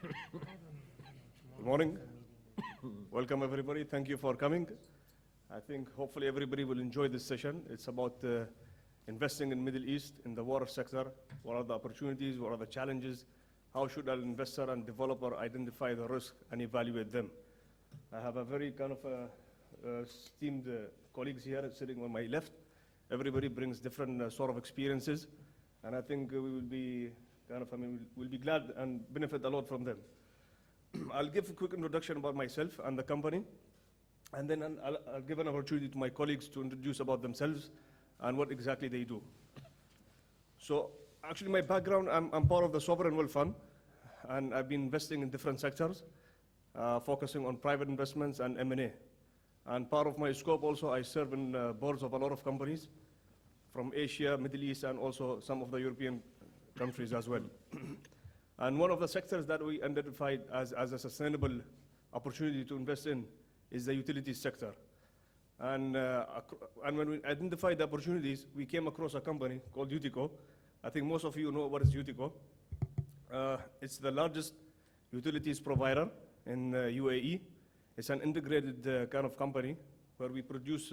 Good morning. Welcome, everybody. Thank you for coming. I think hopefully everybody will enjoy this session. It's about investing in Middle East, in the water sector. What are the opportunities? What are the challenges? How should an investor and developer identify the risk and evaluate them? I have a very kind of esteemed colleagues here sitting on my left. Everybody brings different sort of experiences, and I think we will be we'll be glad and benefit a lot from them. I'll give a quick introduction about myself and the company, and then I'll give an opportunity to my colleagues to introduce about themselves and what exactly they do. So actually my background, I'm part of the Sovereign Wealth Fund, and I've been investing in different sectors, focusing on private investments and M&A. And part of my scope also, I serve in boards of a lot of companies from Asia, Middle East, and also some of the European countries as well. And one of the sectors that we identified as a sustainable opportunity to invest in is the utilities sector. And when we identified the opportunities, we came across a company called Utico. I think most of you know what is Utico. It's the largest utilities provider in UAE. It's an integrated kind of company where we produce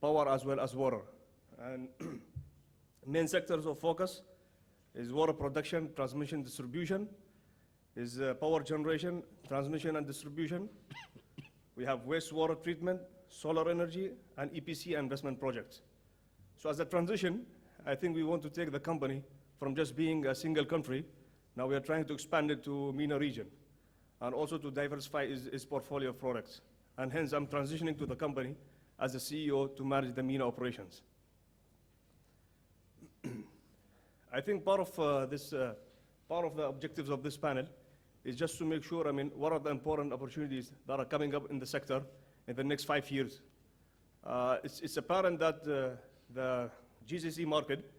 power as well as water. And main sectors of focus is water production, transmission, distribution, is power generation, transmission and distribution. We have wastewater treatment, solar energy, and EPC investment projects. So as a transition, I think we want to take the company from just being a single country. Now we are trying to expand it to MENA region, and also to diversify its portfolio of products. And hence, I'm transitioning to the company as the CEO to manage the MENA operations. I think part of the objectives of this panel is just to make sure, what are the important opportunities that are coming up in the sector in the next 5 years. It's apparent that the GCC market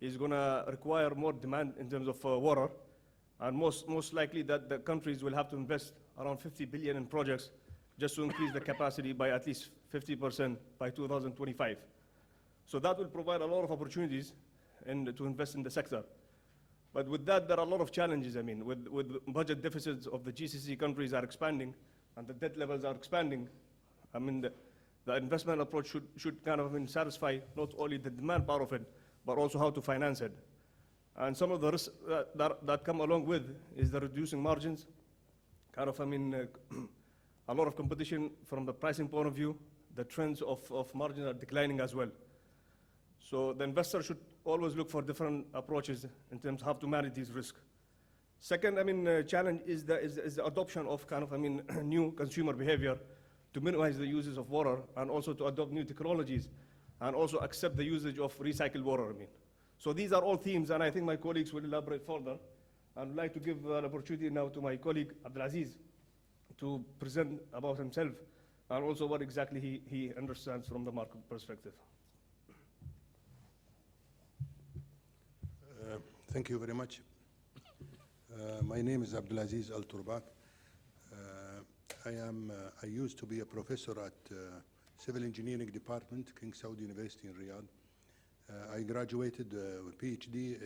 is going to require more demand in terms of water, and most likely that the countries will have to invest around 50 billion in projects just to increase the capacity by at least 50% by 2025. So that will provide a lot of opportunities to invest in the sector. But with that, there are a lot of challenges. With budget deficits of the GCC countries are expanding and the debt levels are expanding, the investment approach should kind of satisfy not only the demand part of it, but also how to finance it. And some of the risks that come along with is the reducing margins, a lot of competition from the pricing point of view. The trends of margins are declining as well. So the investor should always look for different approaches in terms of how to manage these risks. Second, challenge is the adoption of new consumer behavior to minimize the uses of water, and also to adopt new technologies, and also accept the usage of recycled water. So these are all themes, and I think my colleagues will elaborate further. I'd like to give an opportunity now to my colleague Abdulaziz to present about himself, and also what exactly he understands from the market perspective. Thank you very much. My name is Abdulaziz Al-Turbak. I used to be a professor at Civil Engineering Department, King Saud University in Riyadh. I graduated with PhD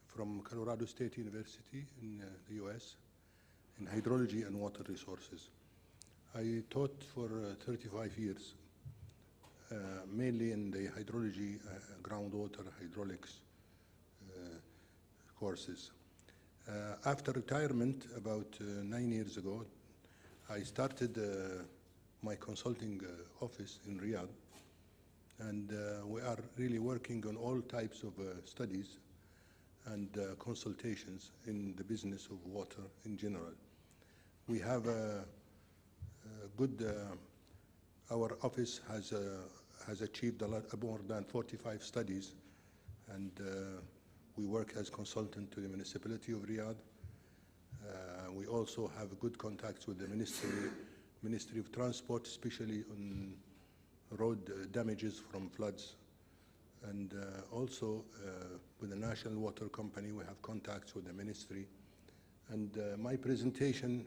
from Colorado State University in the US in hydrology and water resources. I taught for 35 years, mainly in the hydrology, groundwater, hydraulics courses. After retirement, about 9 years ago, I started my consulting office in Riyadh, and we are really working on all types of studies and consultations in the business of water in general. We have a good, our office has achieved a lot, more than 45 studies, and we work as consultant to the municipality of Riyadh. We also have good contacts with the Ministry of Transport, especially on road damages from floods. And also with the National Water Company, we have contacts with the ministry. And my presentation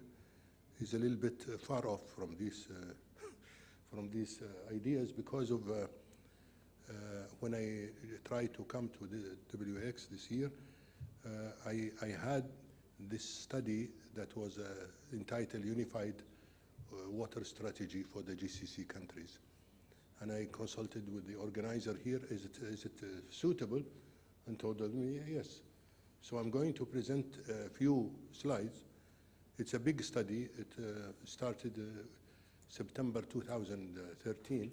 is a little bit far off from these ideas, because of when I tried to come to the WX this year, I had this study that was entitled Unified Water Strategy for the GCC countries. And I consulted with the organizer here, is it suitable? And told me yes. So I'm going to present a few slides. It's a big study. It started September 2013,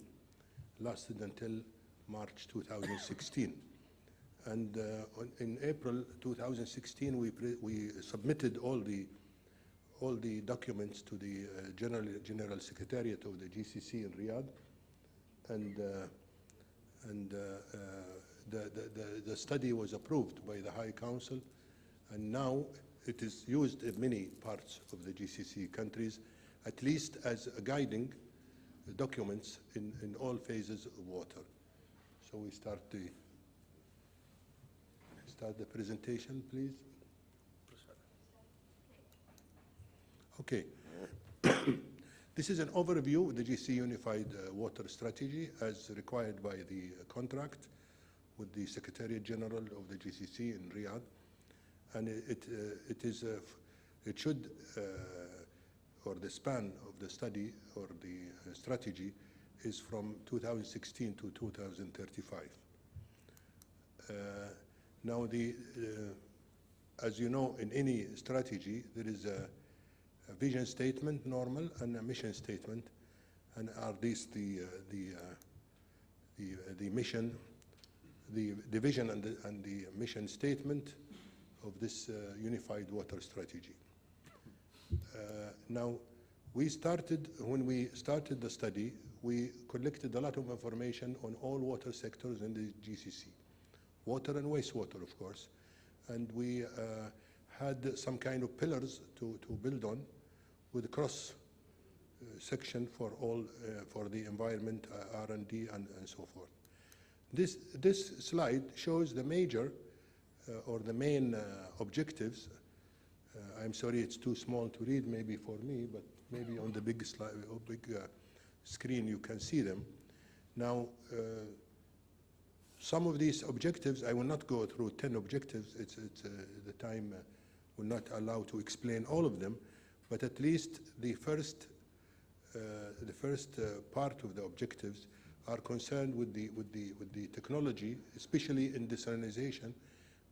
lasted until March 2016. And in April 2016, we submitted all the documents to the General Secretariat of the GCC in Riyadh, and the study was approved by the High Council, and now it is used in many parts of the GCC countries, at least as a guiding documents in all phases of water. So we start the presentation, please. Okay. This is an overview of the GCC Unified Water Strategy as required by the contract with the Secretariat General of the GCC in Riyadh, and it should, or the span of the study or the strategy is from 2016 to 2035. Now, as you know, in any strategy, there is a vision statement, normal, and a mission statement. And are these the mission, the vision and the mission statement of this unified water strategy? Now, when we started the study, we collected a lot of information on all water sectors in the GCC, water and wastewater, of course, and we had some kind of pillars to build on, with a cross section for all for the environment, R&D, and so forth. This slide shows the major or the main objectives. I'm sorry, it's too small to read maybe for me, but maybe on the big slide or big screen you can see them. Now, some of these objectives, I will not go through 10 objectives. The time will not allow to explain all of them, but at least the first part of the objectives are concerned with the technology, especially in desalination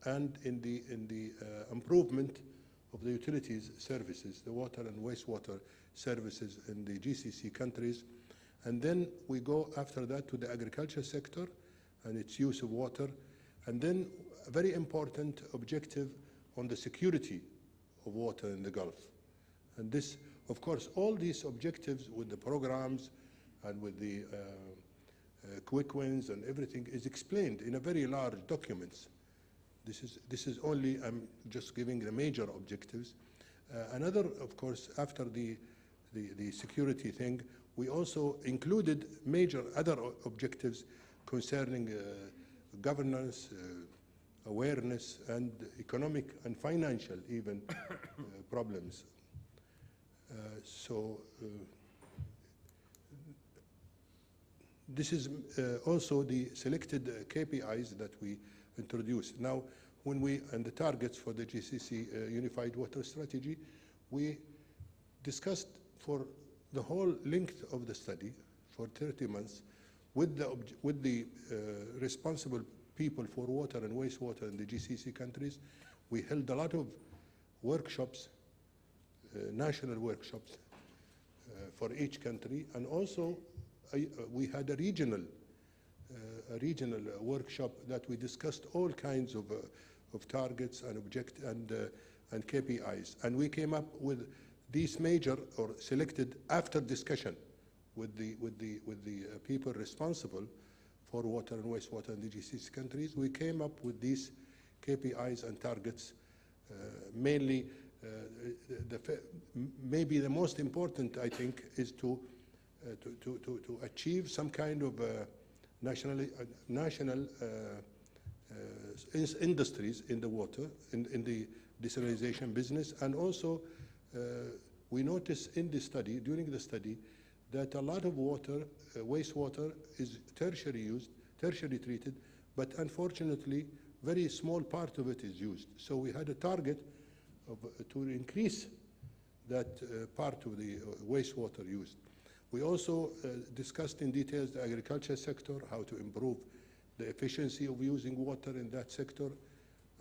and in the improvement of the utilities services, the water and wastewater services in the GCC countries. And then we go after that to the agriculture sector and its use of water. And then a very important objective on the security of water in the Gulf. And this, of course, all these objectives with the programs and with the quick wins and everything is explained in a very large documents. This is only, I'm just giving the major objectives. Another, of course, after the security thing, we also included major other objectives concerning governance, awareness, and economic and financial even problems. This is also the selected KPIs that we introduced. Now, and the targets for the GCC Unified Water Strategy, we discussed for the whole length of the study, for 30 months, with the responsible people for water and wastewater in the GCC countries. We held a lot of workshops, national workshops for each country, and also we had a regional workshop that we discussed all kinds of targets and KPIs, and we came up with these major or selected after discussion with the people responsible for water and wastewater in the GCC countries. We came up with these KPIs and targets, mainly. Maybe the most important, I think, is to achieve some kind of national industries in the water, in the desalination business, and also we noticed in the study, during the study, that a lot of water, wastewater, is tertiary treated, but unfortunately, very small part of it is used. So we had a target to increase that part of the wastewater used. We also discussed in detail the agriculture sector, how to improve the efficiency of using water in that sector,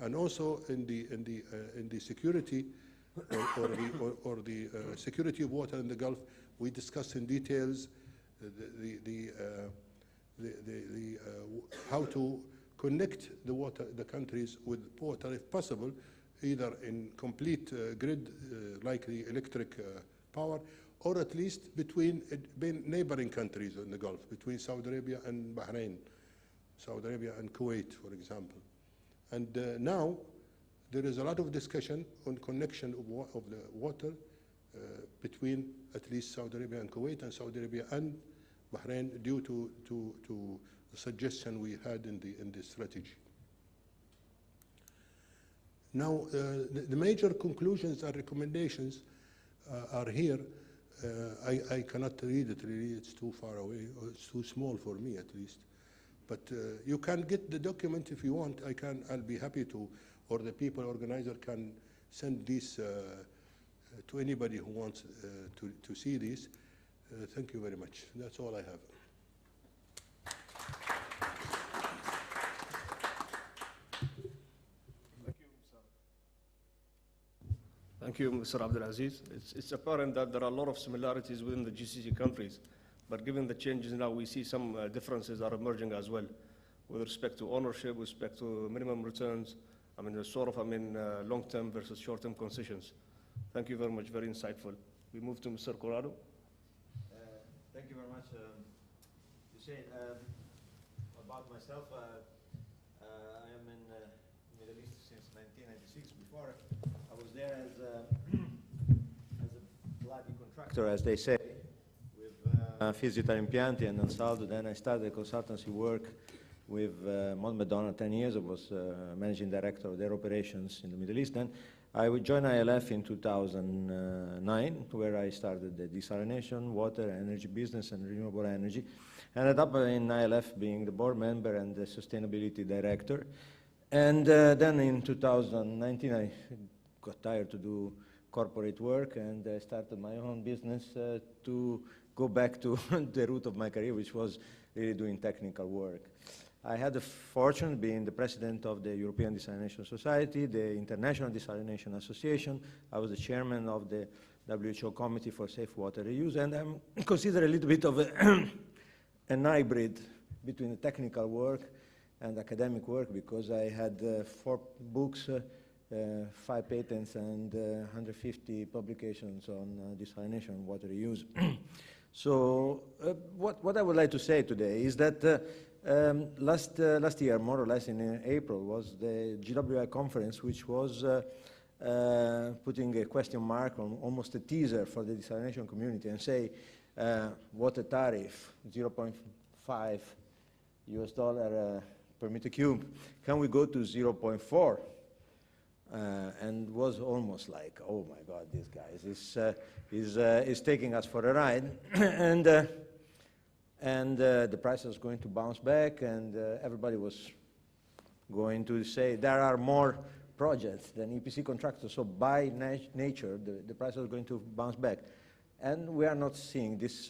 and also in the security or the security of water in the Gulf. We discussed in details how to connect the countries with water if possible, either in complete grid like the electric power, or at least between neighboring countries in the Gulf, between Saudi Arabia and Bahrain, Saudi Arabia and Kuwait, for example. And now there is a lot of discussion on connection of the water between at least Saudi Arabia and Kuwait, and Saudi Arabia and Bahrain, due to the suggestion we had in the strategy. Now, the major conclusions and recommendations are here. I cannot read it really, it's too far away, or it's too small for me at least. But you can get the document if you want. I'll be happy to, or the people organizer can send these to anybody who wants to see these. Thank you very much. That's all I have. Thank you, Mr. Abdulaziz. It's apparent that there are a lot of similarities within the GCC countries, but given the changes now, we see some differences are emerging as well, with respect to ownership, with respect to minimum returns, long-term versus short-term concessions. Thank you very much, very insightful. We move to Mr. Corrado. Thank you very much, Hussain. About myself, I am in the Middle East since 1996. Before, I was there as a bloody contractor, as they say, with Physical Impianti and Ansaldo. Then I started consultancy work with Mohammed 10 years. I was managing director of their operations in the Middle East. Then I would join ILF in 2009, where I started the desalination, water, energy business, and renewable energy. Ended up in ILF being the board member and the sustainability director. And then in 2019, I got tired to do corporate work, and I started my own business to go back to the root of my career, which was really doing technical work. I had the fortune of being the president of the European Desalination Society, the International Desalination Association. I was the chairman of the WHO Committee for Safe Water Reuse, and I'm considered a little bit of an hybrid between the technical work and academic work, because I had 4 books, 5 patents, and 150 publications on desalination and water reuse. So what I would like to say today is that last year, more or less in April, was the GWI conference, which was putting a question mark on almost a teaser for the desalination community, and say, water tariff, 0.5 US dollar per meter cube. Can we go to 0.4? And was almost like, oh my God, this guy is taking us for a ride. and the price was going to bounce back, and everybody was going to say there are more projects than EPC contractors, so by nature the price was going to bounce back. And we are not seeing this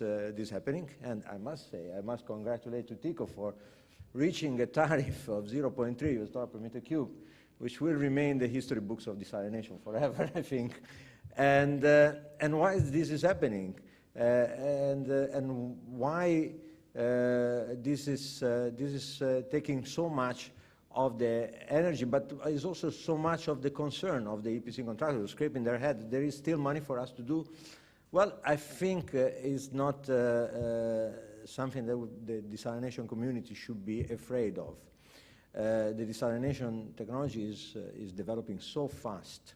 happening, and I must say, I must congratulate Metito for reaching a tariff of 0.3 US dollar per meter cube, which will remain the history books of desalination forever, I think. And why this is happening, and why this is taking so much of the energy, but is also so much of the concern of the EPC contractors scraping their head. There is still money for us to do. Well, I think is not something that the desalination community should be afraid of. The desalination technology is developing so fast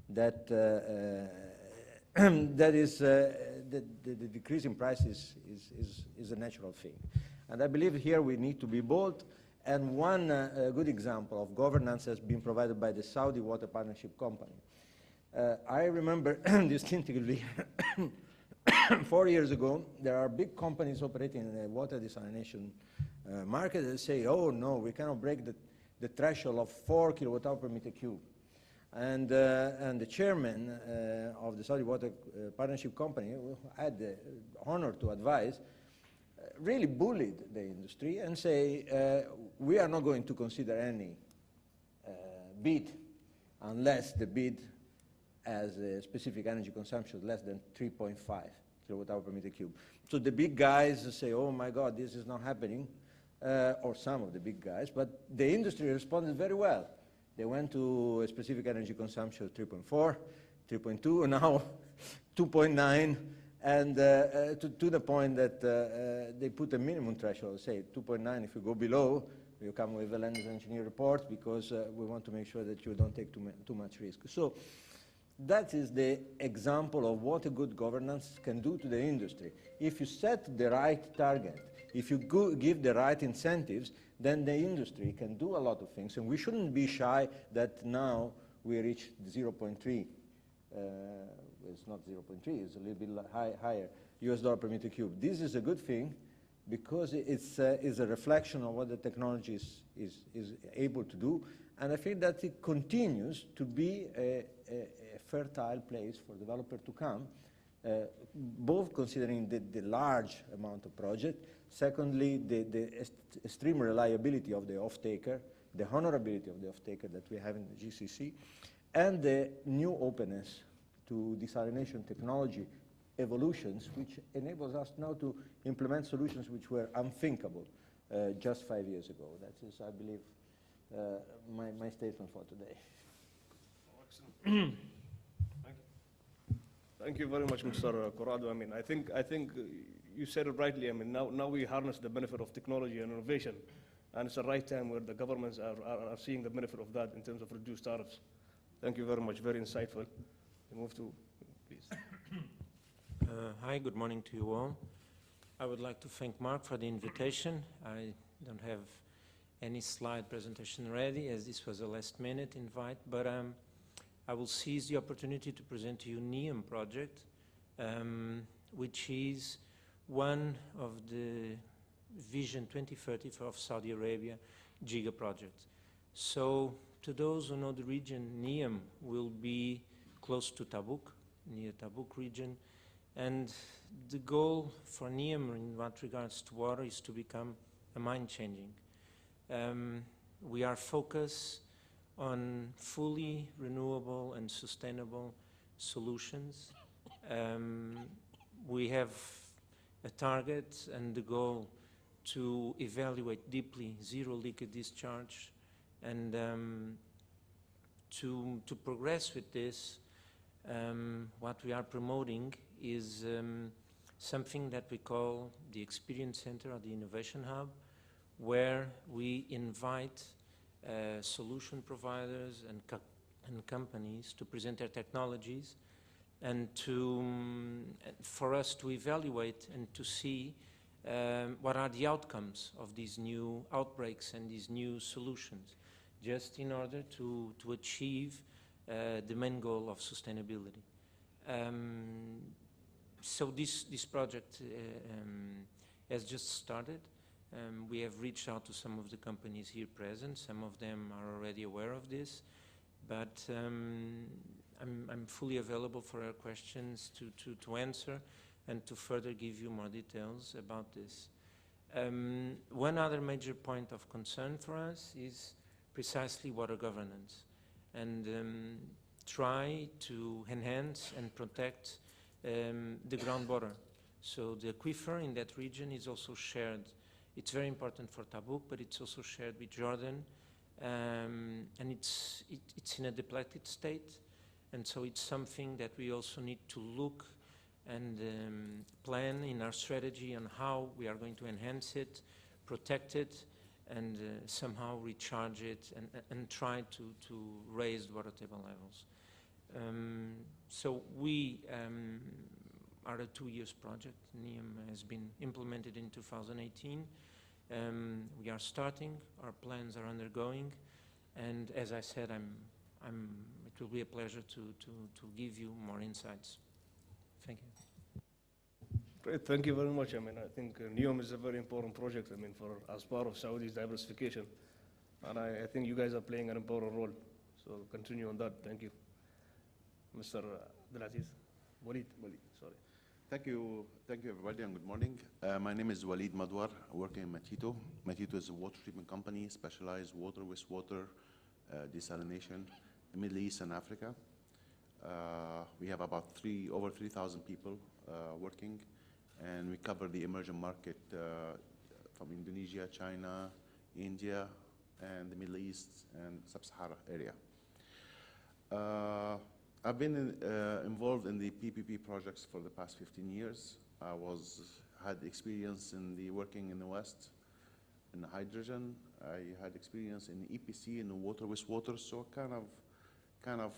that that is the decrease in price is a natural thing. And I believe here we need to be bold. And one good example of governance has been provided by the Saudi Water Partnership Company. I remember distinctively 4 years ago, there are big companies operating in the water desalination market that say, oh no, we cannot break the threshold of 4 kilowatt hour per meter cube. And the chairman of the Saudi Water Partnership Company, who I had the honor to advise, really bullied the industry and say, we are not going to consider any bid unless the bid has a specific energy consumption less than 3.5 kilowatt hour per meter cube. So the big guys say, oh my God, this is not happening, or some of the big guys, but the industry responded very well. They went to a specific energy consumption of 3.4, 3.2, and now 2.9, and to the point that they put a minimum threshold, say 2.9. If you go below, you come with a land engineer report because we want to make sure that you don't take too much risk. So that is the example of what a good governance can do to the industry. If you set the right target, if you give the right incentives, then the industry can do a lot of things. And we shouldn't be shy that now we reached 0.3. It's not 0.3, it's a little bit higher, US dollar per meter cube. This is a good thing because it's a reflection of what the technology is able to do. And I feel that it continues to be a fertile place for developers to come, both considering the large amount of project, secondly, the extreme reliability of the off-taker, the honorability of the off-taker that we have in the GCC, and the new openness to desalination technology evolutions, which enables us now to implement solutions which were unthinkable just 5 years ago. That is, I believe, my statement for today. Excellent. Thank you very much, Mr. Corrado. I mean, I think you said it rightly. I mean, now we harness the benefit of technology and innovation, and it's the right time where the governments are seeing the benefit of that in terms of reduced tariffs. Thank you very much. Very insightful. We move to, please. Hi, good morning to you all. I would like to thank Mark for the invitation. I don't have any slide presentation ready, as this was a last-minute invite, but I will seize the opportunity to present to you NEOM project, which is one of the Vision 2030 of Saudi Arabia giga projects. So, to those who know the region, NEOM will be close to Tabuk, near Tabuk region, and the goal for NEOM in what regards to water is to become a mind-changing. We are focused on fully renewable and sustainable solutions. We have a target and the goal to evaluate deeply zero leakage discharge, and to progress with this, what we are promoting is something that we call the Experience Center or the Innovation Hub, where we invite solution providers and companies to present their technologies and for us to evaluate and to see what are the outcomes of these new outbreaks and these new solutions, just in order to achieve the main goal of sustainability. So this project has just started. We have reached out to some of the companies here present. Some of them are already aware of this, but I'm fully available for your questions to answer and to further give you more details about this. One other major point of concern for us is precisely water governance, and try to enhance and protect the groundwater. So the aquifer in that region is also shared. It's very important for Tabuk, but it's also shared with Jordan, and it's in a depleted state, and so it's something that we also need to look and plan in our strategy on how we are going to enhance it, protect it, and somehow recharge it and try to raise water table levels. So we are a 2-year project. NEOM has been implemented in 2018. We are starting, our plans are undergoing, and as I said, it will be a pleasure to give you more insights. Thank you. Great, thank you very much. I mean, I think NEOM is a very important project, I mean, as part of Saudi's diversification. And I think you guys are playing an important role. So continue on that. Thank you. Mr. Abdulaziz. Walid, sorry. Thank you, everybody, and good morning. My name is Walid Madwar, working in Metito. Metito is a water treatment company, specialized water, wastewater, desalination, in Middle East and Africa. We have about over 3,000 people working, and we cover the emerging market from Indonesia, China, India, and the Middle East and Sub-Sahara area. I've been involved in the PPP projects for the past 15 years. I had experience in the working in the West in hydrogen. I had experience in EPC in the water, wastewater, so kind of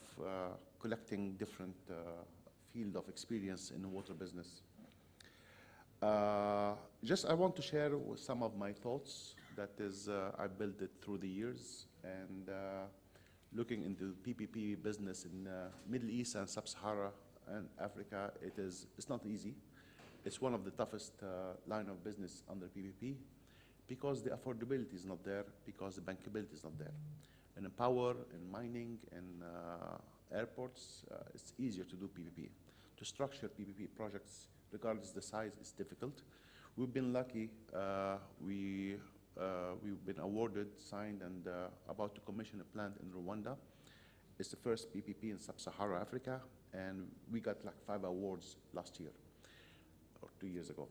collecting different field of experience in the water business. I want to share some of my thoughts. That is, I built it through the years, and looking into PPP business in Middle East and Sub-Sahara and Africa, it's not easy. It's one of the toughest line of business under PPP because the affordability is not there, because the bankability is not there. And in power, in mining, and airports, it's easier to do PPP. To structure PPP projects, regardless of the size, is difficult. We've been lucky. We've been awarded, signed, and about to commission a plant in Rwanda. It's the first PPP in Sub-Sahara Africa, and we got like 5 awards last year or 2 years ago.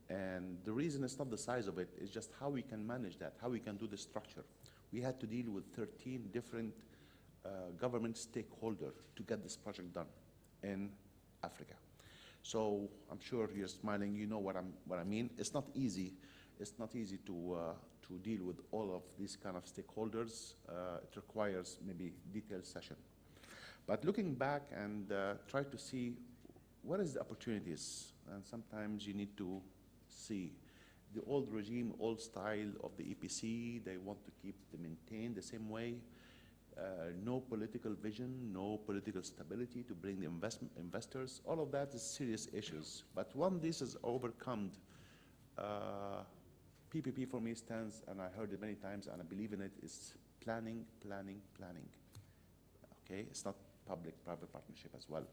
And the reason it's not the size of it, it's just how we can manage that, how we can do the structure. We had to deal with 13 different government stakeholders to get this project done in Africa. So I'm sure you're smiling, you know what I mean. It's not easy. It's not easy to deal with all of these kind of stakeholders. It requires maybe detailed session. But looking back and try to see what is the opportunities, and sometimes you need to see the old regime, old style of the EPC. They want to keep the maintained the same way. No political vision, no political stability to bring the investors. All of that is serious issues. But when this is overcome, PPP for me stands, and I heard it many times, and I believe in it, is planning, planning, planning. Okay, it's not public-private partnership as well.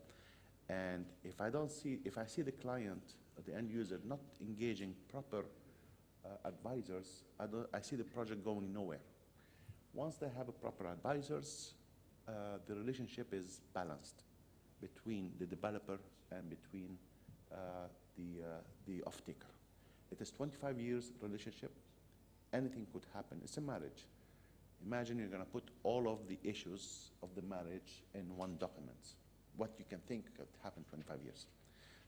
And if I see the client, the end user, not engaging proper advisors, I see the project going nowhere. Once they have a proper advisors, the relationship is balanced between the developer and between the off-taker. It is 25 years relationship. Anything could happen. It's a marriage. Imagine you're going to put all of the issues of the marriage in one document. What you can think could happen 25 years.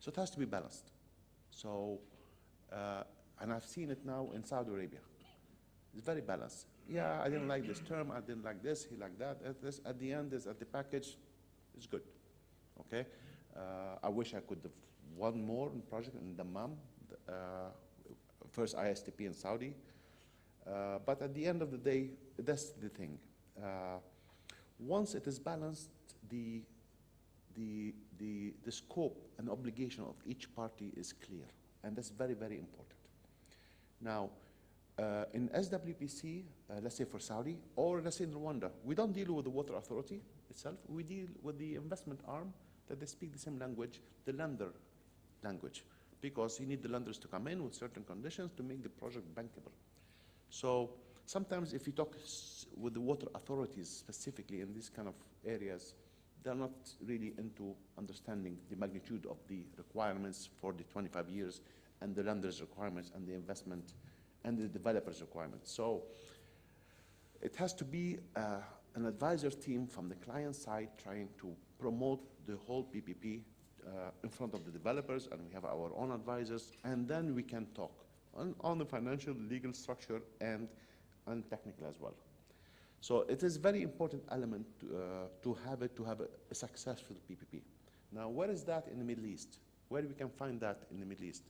So it has to be balanced. So, and I've seen it now in Saudi Arabia. It's very balanced. Yeah, I didn't like this term. I didn't like this. He liked that. At the end, at the package, it's good. Okay. I wish I could have one more project in Dammam. First ISTP in Saudi. But at the end of the day, that's the thing. Once it is balanced, the scope and obligation of each party is clear. And that's very, very important. Now, in SWPC, let's say for Saudi, or let's say in Rwanda, we don't deal with the water authority itself. We deal with the investment arm that they speak the same language, the lender language, because you need the lenders to come in with certain conditions to make the project bankable. So sometimes if you talk with the water authorities specifically in these kind of areas, they're not really into understanding the magnitude of the requirements for the 25 years and the lender's requirements and the investment and the developer's requirements. So it has to be an advisor team from the client side trying to promote the whole PPP in front of the developers, and we have our own advisors, and then we can talk on the financial, legal structure, and technical as well. So it is very important element to have a successful PPP. Now, where is that in the Middle East? Where we can find that in the Middle East?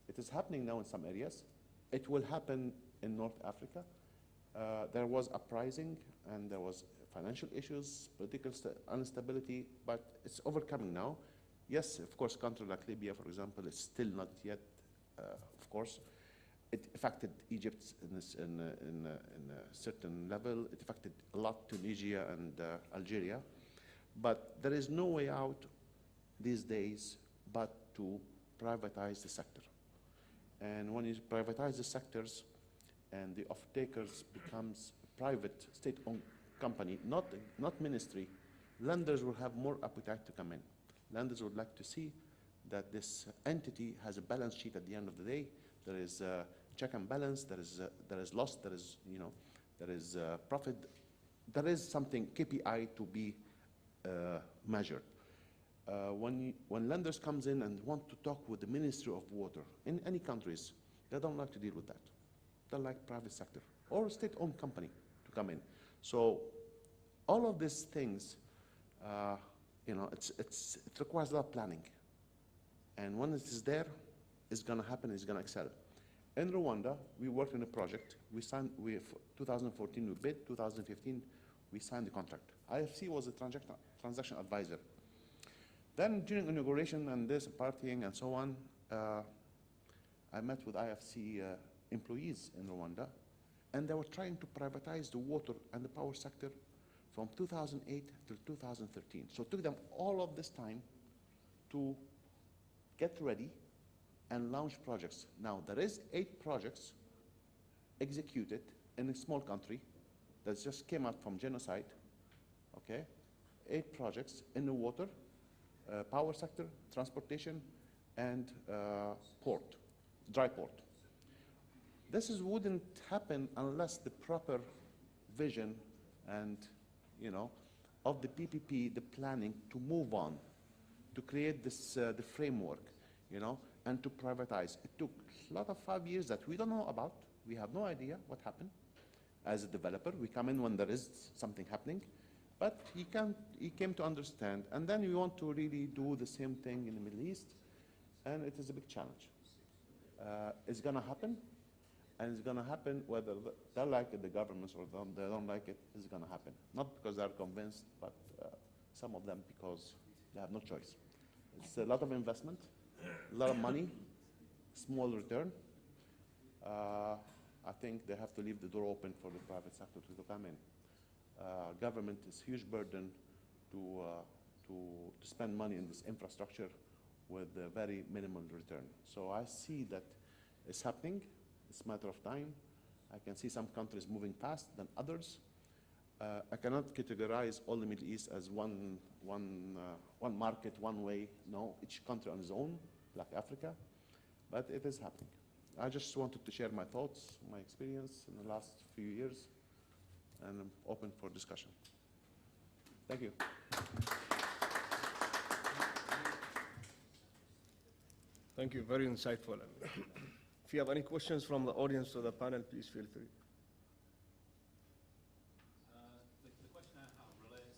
It is happening now in some areas. It will happen in North Africa. There was uprising, and there was financial issues, political instability, but it's overcoming now. Yes, of course, country like Libya, for example, is still not yet, of course. it affected Egypt in a certain level. It affected a lot Tunisia and Algeria. But there is no way out these days but to privatize the sector. And when you privatize the sectors and the off-takers becomes a private state-owned company, not ministry, lenders will have more appetite to come in. Lenders would like to see that this entity has a balance sheet at the end of the day. There is a check and balance, there is loss, there is profit, there is something KPI to be measured. When lenders comes in and want to talk with the Ministry of Water in any countries, they don't like to deal with that. They like private sector or state-owned company to come in. So all of these things, it requires a lot of planning. And when it is there, it's going to happen, it's going to excel. In Rwanda, we worked on a project. We signed, 2014 we bid, 2015 we signed the contract. IFC was a transaction advisor. Then during inauguration and this partying and so on, I met with IFC employees in Rwanda, and they were trying to privatize the water and the power sector from 2008 to 2013. So it took them all of this time to get ready and launch projects. Now, there is 8 projects executed in a small country that just came out from genocide, okay? 8 projects in the water, power sector, transportation, and port, dry port. This wouldn't happen unless the proper vision and, of the PPP, the planning to move on, to create this, the framework, and to privatize. It took a lot of 5 years that we don't know about. We have no idea what happened. As a developer, we come in when there is something happening, but he came to understand, and then we want to really do the same thing in the Middle East, and it is a big challenge. It's going to happen, and it's going to happen whether they like it, the governments, or they don't like it, it's going to happen. Not because they're convinced, but some of them because they have no choice. It's a lot of investment, a lot of money, small return. I think they have to leave the door open for the private sector to come in. Government is a huge burden to spend money in this infrastructure with a very minimal return. So I see that it's happening. It's a matter of time. I can see some countries moving fast than others. I cannot categorize all the Middle East as one market, one way. No, each country on its own, like Africa, but it is happening. I just wanted to share my thoughts, my experience in the last few years, and I'm open for discussion. Thank you. Thank you, very insightful. If you have any questions from the audience or the panel, please feel free. The question I have relates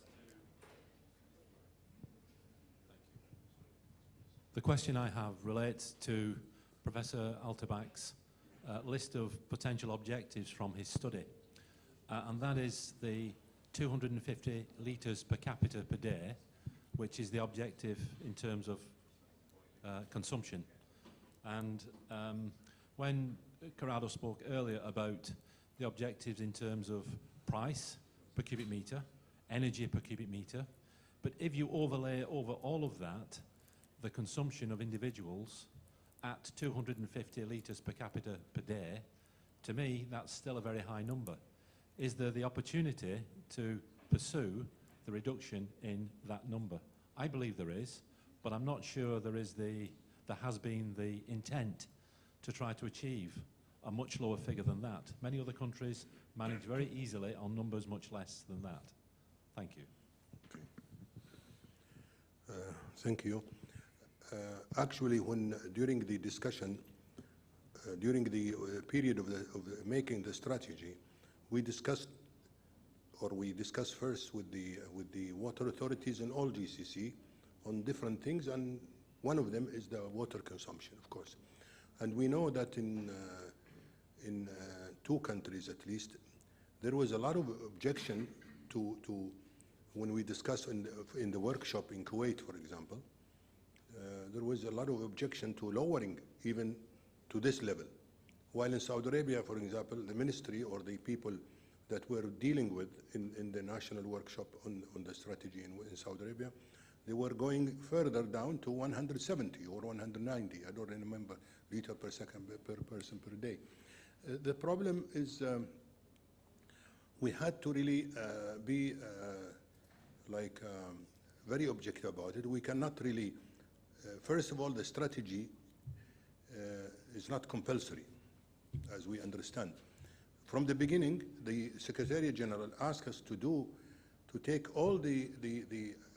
to... The question I have relates to Professor Alturbak's list of potential objectives from his study, and that is the 250 litres per capita per day, which is the objective in terms of consumption. And when Corrado spoke earlier about the objectives in terms of price per cubic metre, energy per cubic metre, but if you overlay over all of that, the consumption of individuals at 250 litres per capita per day, to me, that's still a very high number. Is there the opportunity to pursue the reduction in that number? I believe there is, but I'm not sure there has been the intent to try to achieve a much lower figure than that. Many other countries manage very easily on numbers much less than that. Thank you. Okay. Thank you. Actually, during the discussion, during the period of making the strategy, we discussed first with the water authorities in all GCC on different things, and one of them is the water consumption, of course. And we know that in 2 countries at least, there was a lot of objection to when we discussed in the workshop in Kuwait, for example. There was a lot of objection to lowering even to this level, While in Saudi Arabia, for example, the ministry or the people that we're dealing with in the national workshop on the strategy in Saudi Arabia, they were going further down to 170 or 190, I don't remember, liter per second per person per day. The problem is we had to really be very objective about it. We cannot really, first of all, the strategy is not compulsory, as we understand. From the beginning, the Secretariat General asked us to take all the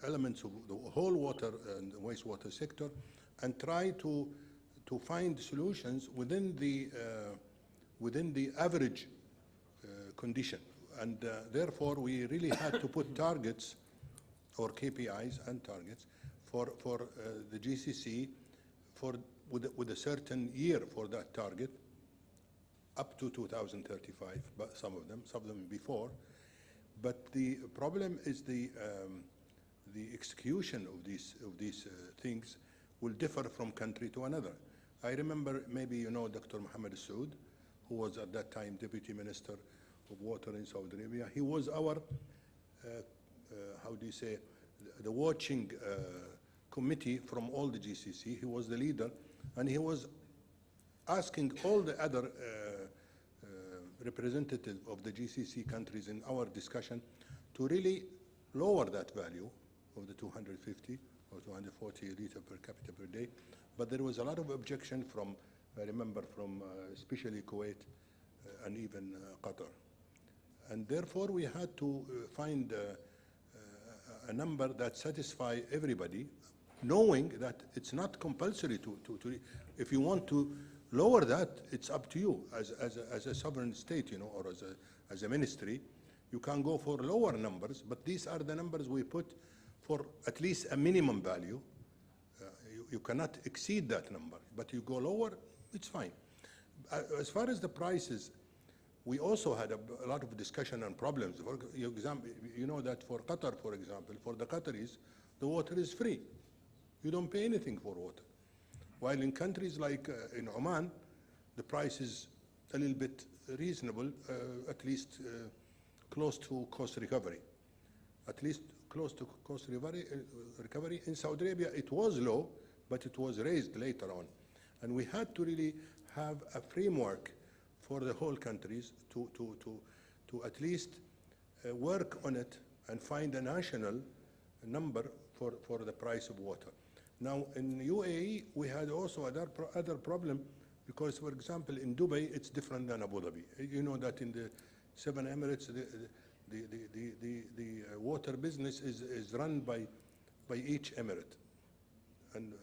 elements of the whole water and wastewater sector and try to find solutions within the average condition. And therefore, we really had to put targets or KPIs and targets for the GCC with a certain year for that target, up to 2035, but some of them before. But the problem is the execution of these things will differ from country to another. I remember, maybe you know Dr. Mohammed, who was at that time Deputy Minister of Water in Saudi Arabia. He was our, how do you say, the watching committee from all the GCC. He was the leader, and he was asking all the other representatives of the GCC countries in our discussion to really lower that value of the 250 or 240 liter per capita per day. But there was a lot of objection from, I remember, from especially Kuwait and even Qatar. And therefore, we had to find a number that satisfy everybody, knowing that it's not compulsory to if you want to lower that, it's up to you as a sovereign state, you know, or as a ministry. You can go for lower numbers, but these are the numbers we put for at least a minimum value. You cannot exceed that number, but you go lower, it's fine. As far as the prices, we also had a lot of discussion and problems. For example, you know that for Qatar, for example, for the Qataris, the water is free. You don't pay anything for water. While in countries like in Oman, the price is a little bit reasonable, at least close to cost recovery. At least close to cost recovery. In Saudi Arabia, it was low, but it was raised later on. And we had to really have a framework for the whole countries to at least work on it and find a national number for the price of water. Now, in UAE, we had also other problem because, for example, in Dubai, it's different than Abu Dhabi. You know that in the 7 Emirates, the water business is run by each emirate. And,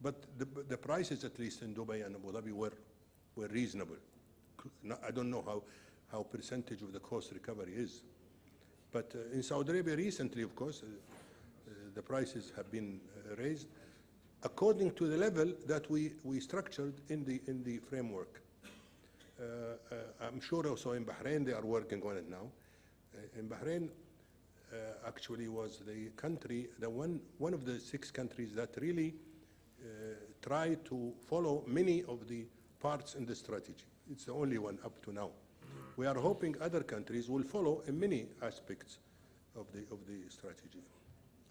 but the prices, at least in Dubai and Abu Dhabi, were reasonable. I don't know how percentage of the cost recovery is. But in Saudi Arabia recently, of course, the prices have been raised according to the level that we structured in the framework. I'm sure also in Bahrain they are working on it now. In Bahrain, actually was the country, one of the 6 countries that really tried to follow many of the parts in the strategy. It's the only one up to now. We are hoping other countries will follow in many aspects of the strategy.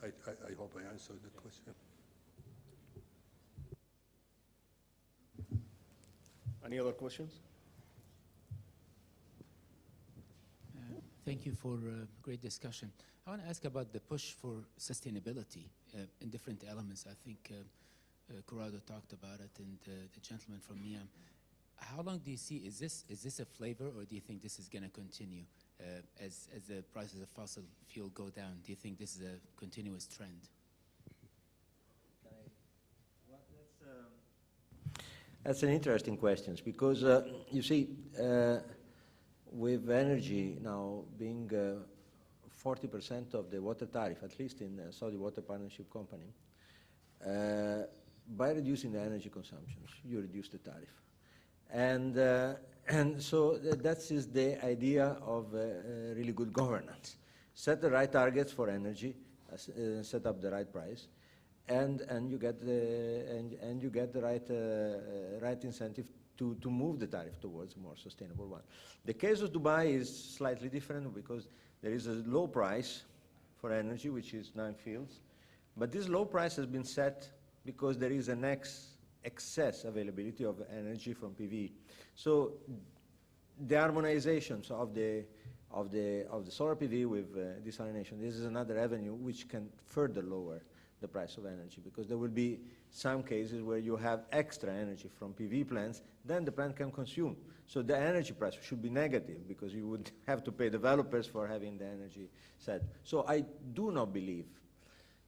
I hope I answered the question. Any other questions? Thank you for a great discussion. I want to ask about the push for sustainability in different elements. I think Corrado talked about it, and the gentleman from NEOM. How long do you see, is this a flavor, or do you think this is going to continue as the prices of fossil fuel go down? Do you think this is a continuous trend? That's an interesting question, because you see, with energy now being 40% of the water tariff, at least in Saudi Water Partnership Company, by reducing the energy consumptions, you reduce the tariff. And so that is the idea of really good governance. Set the right targets for energy, set up the right price, and you get the right incentive to move the tariff towards a more sustainable one. The case of Dubai is slightly different because there is a low price for energy, which is 9 fields, but this low price has been set because there is an excess availability of energy from PV. So the harmonizations of the solar PV with desalination, this is another avenue which can further lower the price of energy, because there will be some cases where you have extra energy from PV plants, then the plant can consume. So the energy price should be negative, because you would have to pay developers for having the energy set. So I do not believe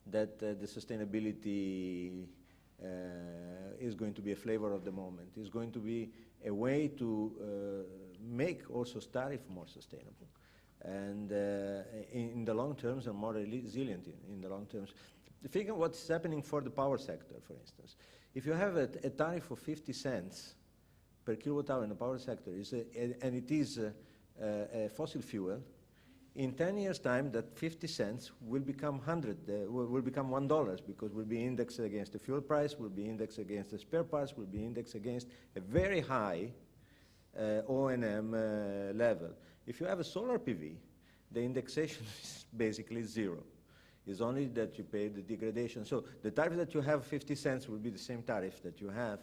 that the sustainability is going to be a flavor of the moment. It's going to be a way to make also tariff more sustainable, and in the long terms, and more resilient in the long terms. Think of what's happening for the power sector, for instance. If you have a tariff of 50 cents per kilowatt hour in the power sector, and it is a fossil fuel, in 10 years' time, that 50 cents will become will become $1, because will be indexed against the fuel price, will be indexed against the spare parts, will be indexed against a very high O&M level. If you have a solar PV, the indexation is basically zero. It's only that you pay the degradation. So the tariff that you have, 50 cents, will be the same tariff that you have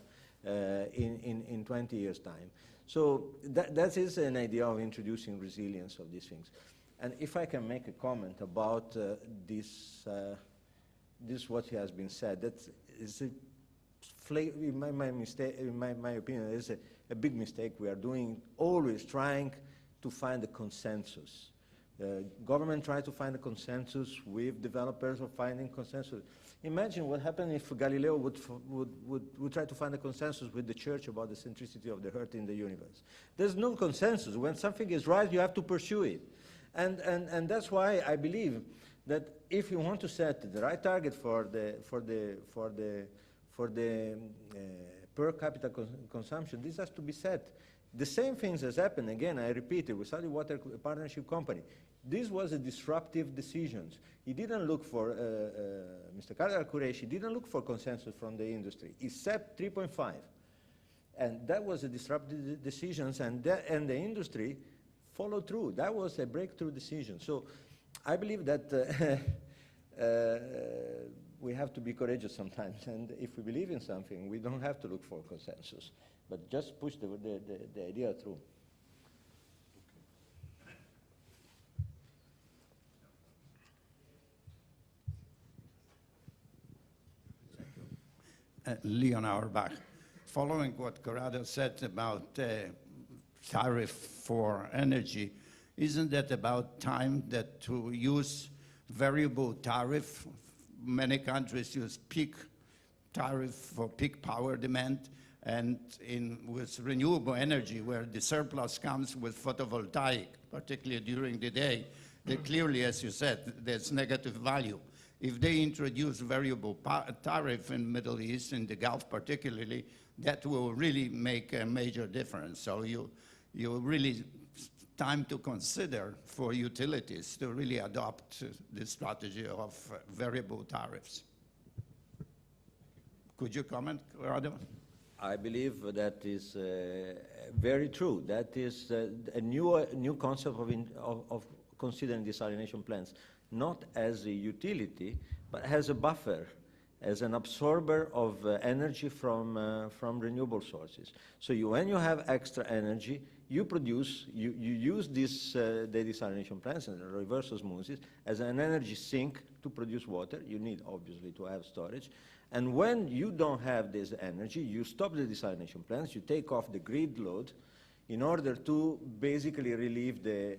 in 20 years' time. So that is an idea of introducing resilience of these things. And if I can make a comment about this what has been said, that is in my opinion, is a big mistake we are doing, always trying to find a consensus. Government try to find a consensus with developers of finding consensus. Imagine what happened if Galileo would try to find a consensus with the church about the centricity of the Earth in the universe. There's no consensus. When something is right, you have to pursue it. And that's why I believe that if you want to set the right target for the per capita consumption, this has to be set. The same things has happened, again, I repeat it, with Saudi Water Partnership Company. This was a disruptive decision. He didn't look for, Mr. Khaled Al-Quraishi didn't look for consensus from the industry. He set 3.5. And that was a disruptive decision, and the industry followed through. That was a breakthrough decision. So I believe that we have to be courageous sometimes, and if we believe in something, we don't have to look for consensus, but just push the idea through. Leon Auerbach. Following what Corrado said about tariff for energy, isn't that about time that to use variable tariff? Many countries use peak tariff for peak power demand, and with renewable energy, where the surplus comes with photovoltaic, particularly during the day, they clearly, as you said, there's negative value. If they introduce variable tariff in Middle East, in the Gulf particularly, that will really make a major difference. So you really time to consider for utilities to really adopt the strategy of variable tariffs. Could you comment, Corrado? I believe that is very true. That is a new concept of considering desalination plants, not as a utility, but as a buffer, as an absorber of energy from renewable sources. So when you have extra energy, you use this, the desalination plants and the reverse osmosis as an energy sink to produce water. You need, obviously, to have storage. And when you don't have this energy, you stop the desalination plants, you take off the grid load in order to basically relieve the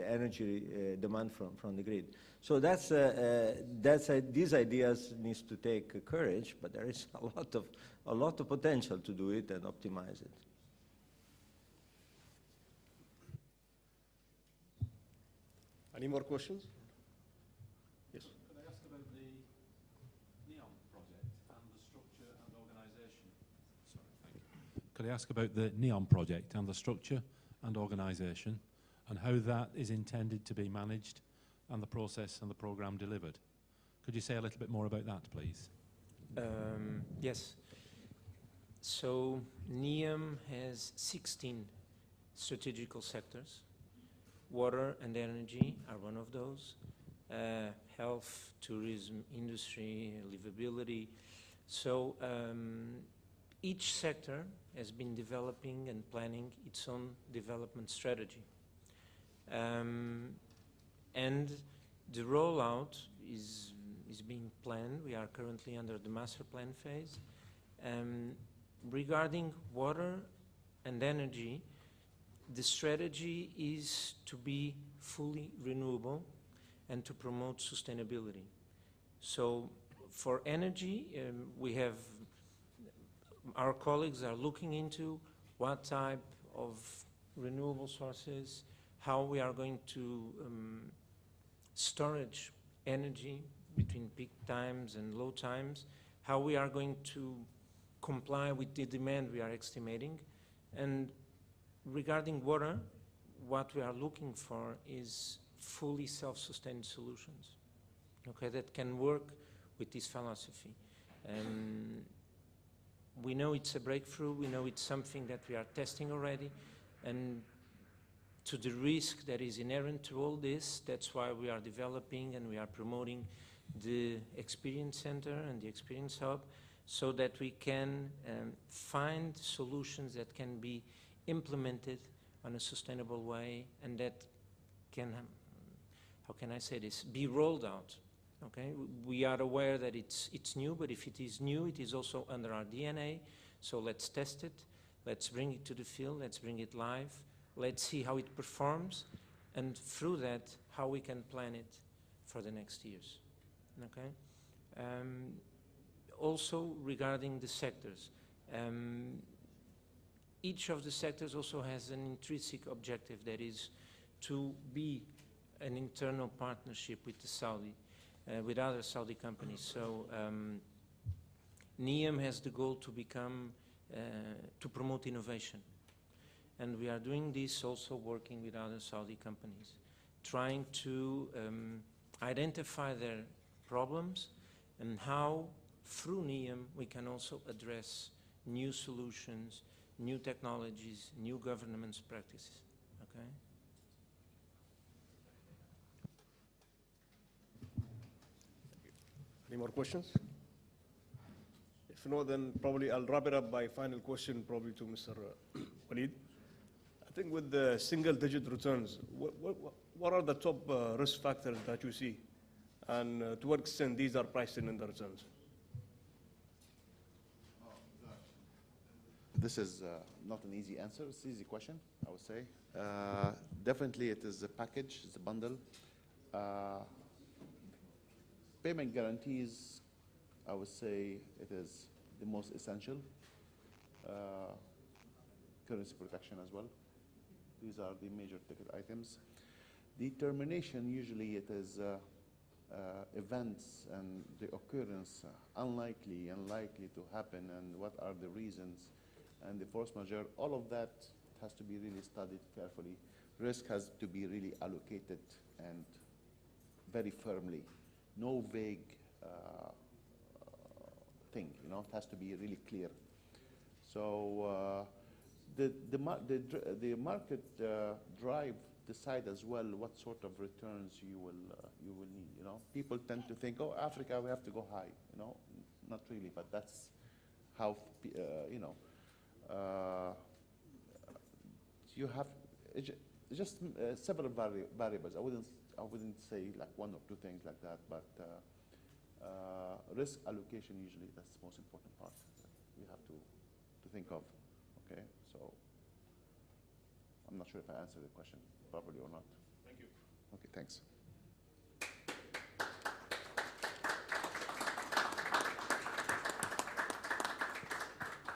energy demand from the grid. So these ideas needs to take courage, but there is a lot of potential to do it and optimize it. Any more questions? Yes. Could I ask about the NEOM project and the structure and organisation? Sorry, thank you. Could I ask about the NEOM project and the structure and organisation, and how that is intended to be managed, and the process and the programme delivered? Could you say a little bit more about that, please? Yes. So NEOM has 16 strategical sectors. Water and energy are one of those. Health, tourism, industry, livability. So each sector has been developing and planning its own development strategy. And the rollout is being planned. We are currently under the master plan phase. Regarding water and energy, the strategy is to be fully renewable and to promote sustainability. So for energy, our colleagues are looking into what type of renewable sources, how we are going to storage energy between peak times and low times, how we are going to comply with the demand we are estimating. And regarding water, what we are looking for is fully self-sustained solutions, okay, that can work with this philosophy. We know it's a breakthrough, we know it's something that we are testing already, and to the risk that is inherent to all this, that's why we are developing and we are promoting the Experience Center and the Experience Hub, so that we can find solutions that can be implemented on a sustainable way and that can, how can I say this, be rolled out. Okay, we are aware that it's new, but if it is new, it is also under our DNA. So let's test it, let's bring it to the field, let's bring it live, let's see how it performs, and through that, how we can plan it for the next years. Okay. Also regarding the sectors, each of the sectors also has an intrinsic objective, that is to be an internal partnership with the Saudi. With other Saudi companies. So NEOM has the goal to become, to promote innovation. And we are doing this also working with other Saudi companies, trying to identify their problems and how through NEOM we can also address new solutions, new technologies, new governance practices, okay? Any more questions? If no, then probably I'll wrap it up by final question, probably to Mr. Walid. I think with the single-digit returns, what are the top risk factors that you see, and to what extent these are priced in the returns? This is not an easy answer. It's an easy question, I would say. Definitely it is a package, it's a bundle. Payment guarantees, I would say it is the most essential. Currency protection as well. These are the major ticket items. The termination, usually it is events and the occurrence unlikely to happen, and what are the reasons, and the force majeure. All of that has to be really studied carefully. Risk has to be really allocated and very firmly. No vague thing, you know. It has to be really clear. So the market drive decide as well what sort of returns you will need. You know, people tend to think, oh, Africa, we have to go high. You know, not really, but that's how you know. You have just several variables. I wouldn't say like one or two things like that, but risk allocation, usually that's the most important part that you have to think of. Okay, so I'm not sure if I answered the question properly or not. Thank you. Okay, thanks.